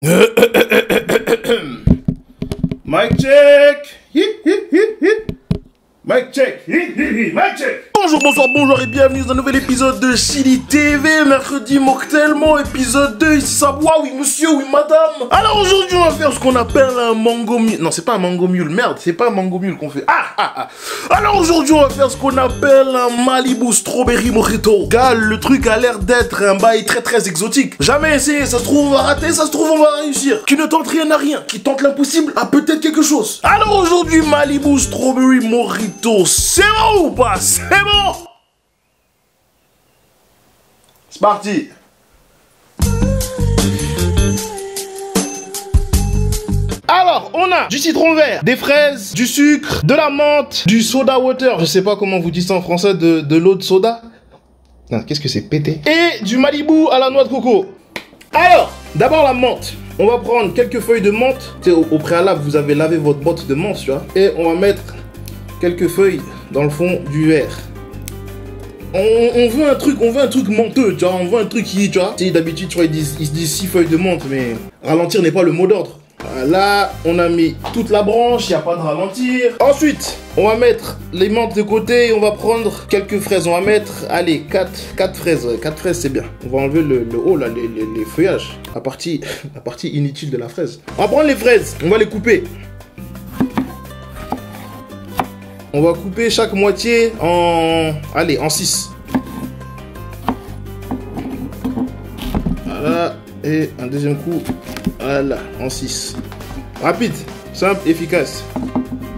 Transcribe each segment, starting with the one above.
Mic check. Mic check. Mic check. Bonjour, bonsoir, bonjour et bienvenue dans un nouvel épisode de Chili TV. Mercredi Moctellement, épisode 2. Ici ça boit, oui monsieur, oui madame. Alors aujourd'hui on va faire ce qu'on appelle un mango mule. Non, c'est pas un mango mule, merde, c'est pas un mango mule qu'on fait. Alors aujourd'hui on va faire ce qu'on appelle un Malibu Strawberry Mojito. Gars, le truc a l'air d'être un bail très exotique. Jamais essayé, ça se trouve on va rater, ça se trouve on va réussir. Qui ne tente rien à rien, qui tente l'impossible a peut-être quelque chose. Alors aujourd'hui Malibu Strawberry Mojito, c'est bon ou pas? C'est bon. C'est parti. Alors, on a du citron vert, des fraises, du sucre, de la menthe, du soda water, je sais pas comment vous dites ça en français, de l'eau de soda. Non, qu'est-ce que c'est pété? Et du Malibu à la noix de coco. Alors, d'abord la menthe. On va prendre quelques feuilles de menthe. Tu sais, au préalable, vous avez lavé votre botte de menthe, tu vois. Et on va mettre quelques feuilles dans le fond du verre. On veut un truc menteux, tu vois. On veut un truc qui, tu vois. Si d'habitude, tu vois, ils se disent 6 feuilles de menthe, mais ralentir n'est pas le mot d'ordre. Là, on a mis toute la branche, il n'y a pas de ralentir. Ensuite, on va mettre les menthes de côté et on va prendre quelques fraises. On va mettre, allez, 4 fraises. 4 fraises, c'est bien. On va enlever le haut, là, les feuillages. La partie inutile de la fraise. On va prendre les fraises, on va les couper. On va couper chaque moitié en 6. Voilà, et un deuxième coup. Voilà, en 6. Rapide, simple, efficace.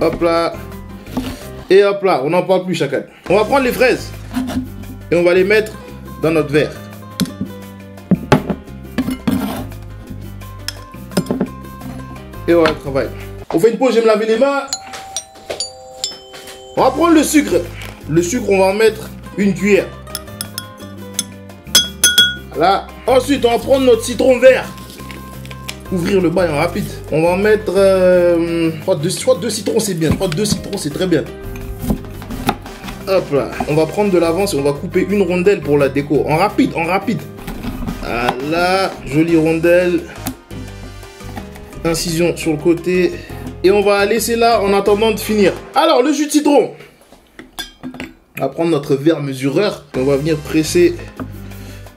Hop là. Et hop là, on n'en parle plus chacun. On va prendre les fraises. Et on va les mettre dans notre verre. Et voilà le travail. On fait une pause, je vais me laver les mains. On va prendre le sucre. Le sucre, on va en mettre une cuillère. Voilà. Ensuite, on va prendre notre citron vert. Ouvrir le bail en rapide. On va en mettre... je crois 2 citrons, c'est bien. Je crois 2 citrons, c'est très bien. Hop là. On va prendre de l'avance et on va couper une rondelle pour la déco. En rapide, en rapide. Voilà. Jolie rondelle. Incision sur le côté. Et on va laisser là en attendant de finir. Alors, le jus de citron. On va prendre notre verre mesureur. Et on va venir presser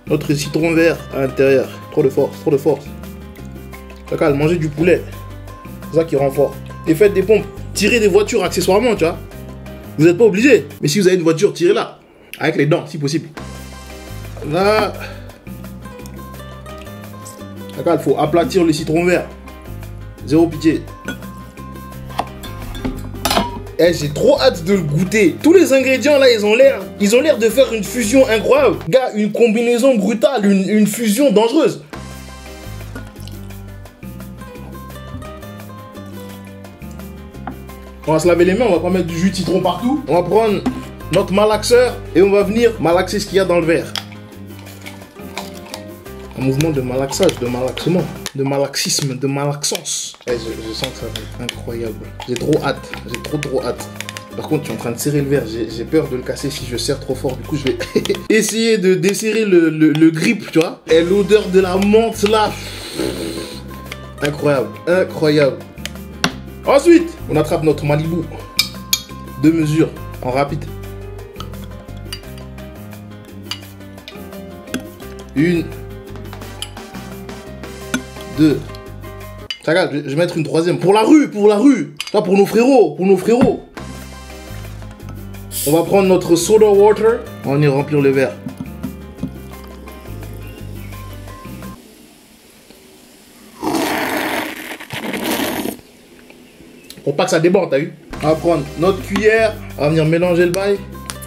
notre citron vert à l'intérieur. Trop de force, trop de force. Chacal, manger du poulet. C'est ça qui rend fort. Et faites des pompes. Tirez des voitures accessoirement, tu vois. Vous n'êtes pas obligé. Mais si vous avez une voiture, tirez-la. Avec les dents, si possible. Là. Chacal, il faut aplatir le citron vert. Zéro pitié. Eh, j'ai trop hâte de le goûter. Tous les ingrédients là, ils ont l'air de faire une fusion incroyable. Gars, une combinaison brutale, une fusion dangereuse. On va se laver les mains, on va pas mettre du jus de citron partout. On va prendre notre malaxeur et on va venir malaxer ce qu'il y a dans le verre. Un mouvement de malaxage, de malaxement, de malaxisme, de malaxance. Eh, je sens que ça va être incroyable. J'ai trop hâte, j'ai trop hâte. Par contre, je suis en train de serrer le verre, j'ai peur de le casser si je serre trop fort. Du coup, je vais essayer de desserrer le grip, tu vois. Et l'odeur de la menthe là. Incroyable, incroyable. Ensuite, on attrape notre Malibu. 2 mesures, en rapide. 1, 2. Regarde, je vais mettre une 3e. Pour la rue, Ça, pour nos frérots, On va prendre notre soda water. On va venir remplir le verre. Pour pas que ça déborde, t'as vu? On va prendre notre cuillère. On va venir mélanger le bail.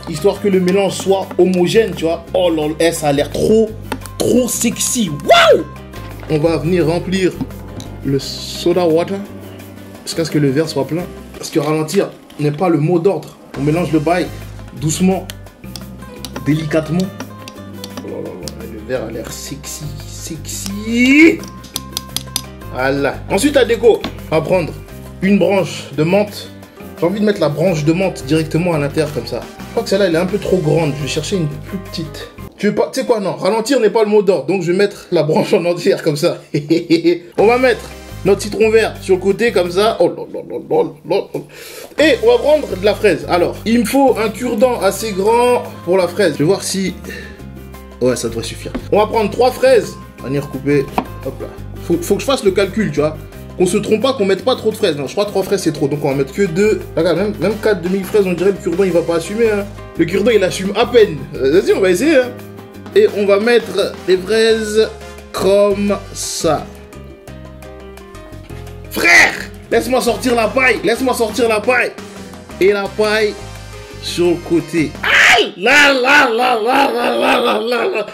Histoire que le mélange soit homogène, tu vois. Oh là, ça a l'air trop sexy. Waouh! On va venir remplir le soda water jusqu'à ce que le verre soit plein. Parce que ralentir n'est pas le mot d'ordre. On mélange le bail doucement, délicatement. Oh là là, le verre a l'air sexy. Voilà. Ensuite, la déco. On va prendre une branche de menthe. J'ai envie de mettre la branche de menthe directement à l'intérieur comme ça. Je crois que celle-là, elle est un peu trop grande. Je vais chercher une plus petite. Tu veux pas, tu sais quoi, non, ralentir n'est pas le mot d'ordre, donc je vais mettre la branche en entière comme ça. On va mettre notre citron vert sur le côté comme ça. Oh là là là là là là. Et on va prendre de la fraise. Alors, il me faut un cure-dent assez grand pour la fraise. Je vais voir si... Ouais, ça devrait suffire. On va prendre 3 fraises. On va venir couper. Hop là. Faut que je fasse le calcul, tu vois. Qu'on se trompe pas, qu'on mette pas trop de fraises. Non, je crois 3 fraises c'est trop. Donc on va mettre que 2. Regarde, même 4 demi-fraises, on dirait le cure-dent il va pas assumer. Hein. Le cure-dent il assume à peine. Vas-y, on va essayer. Hein. Et on va mettre les fraises comme ça. Frère, laisse-moi sortir la paille. Laisse-moi sortir la paille. Et la paille sur le côté. Ah là là là là là là là là là.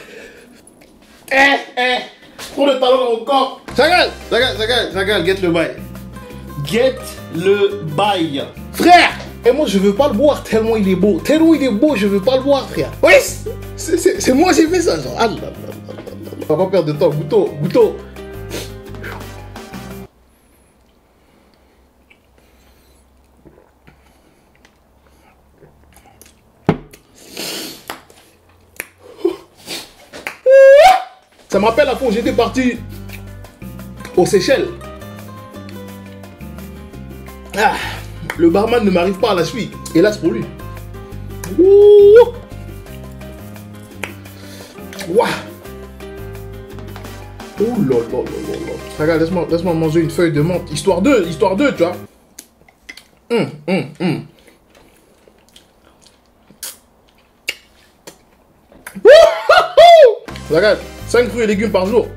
Prends le talon dans mon corps. Chagal, get le bail. Get le bail. Frère, et moi je veux pas le boire tellement il est beau. Tellement il est beau, je veux pas le boire, frère. Oui, c'est moi j'ai fait ça, genre. Ah là là là là. On va pas perdre de temps, goûteau. Ça me rappelle la fois où j'étais parti aux Seychelles. Ah, le barman ne m'arrive pas à la suite. Hélas pour lui. Ouh. Ouah. Oh là là là là. Regarde, laisse-moi manger une feuille de menthe. Histoire 2, tu vois. Regarde, 5 fruits et légumes par jour.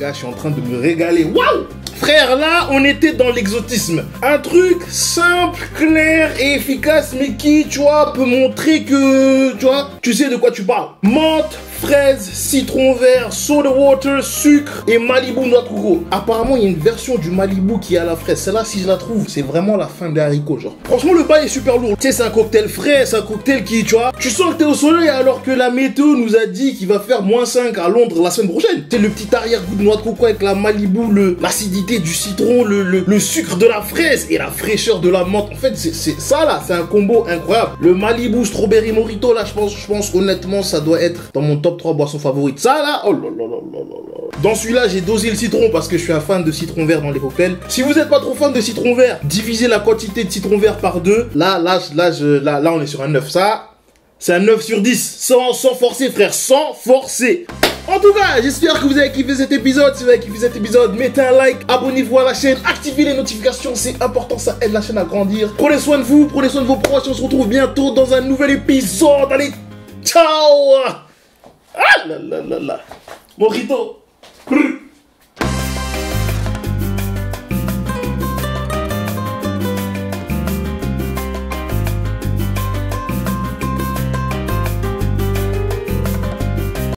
Gars, je suis en train de me régaler. Waouh! Frère, là, on était dans l'exotisme. Un truc simple, clair et efficace, mais qui, tu vois, peut montrer que, tu vois, tu sais de quoi tu parles. Menthe, fraise, citron vert, soda water, sucre et Malibu noix de coco. Apparemment, il y a une version du Malibu qui est à la fraise. Celle-là, si je la trouve, c'est vraiment la fin des haricots, genre. Franchement, le bail est super lourd. Tu sais, c'est un cocktail frais, c'est un cocktail qui, tu vois, tu sens que t'es au soleil alors que la météo nous a dit qu'il va faire -5 à Londres la semaine prochaine. Tu sais, le petit arrière-goût de noix de coco avec la Malibu, l'acidité du citron, le sucre de la fraise et la fraîcheur de la menthe. En fait, c'est ça, là, c'est un combo incroyable. Le Malibu Strawberry Mojito, là, je pense honnêtement, ça doit être dans mon top 3 boissons favorites. Ça, là, oh là là là là là. Dans celui-là, j'ai dosé le citron parce que je suis un fan de citron vert dans les cocktails. Si vous n'êtes pas trop fan de citron vert, divisez la quantité de citron vert par 2. Là, on est sur un 9. Ça, c'est un 9 sur 10. Sans forcer, frère, sans forcer. En tout cas, j'espère que vous avez kiffé cet épisode. Si vous avez kiffé cet épisode, mettez un like, abonnez-vous à la chaîne, activez les notifications, c'est important, ça aide la chaîne à grandir. Prenez soin de vous, prenez soin de vos proches, on se retrouve bientôt dans un nouvel épisode. Allez, ciao! Ah là là là là. Mojito.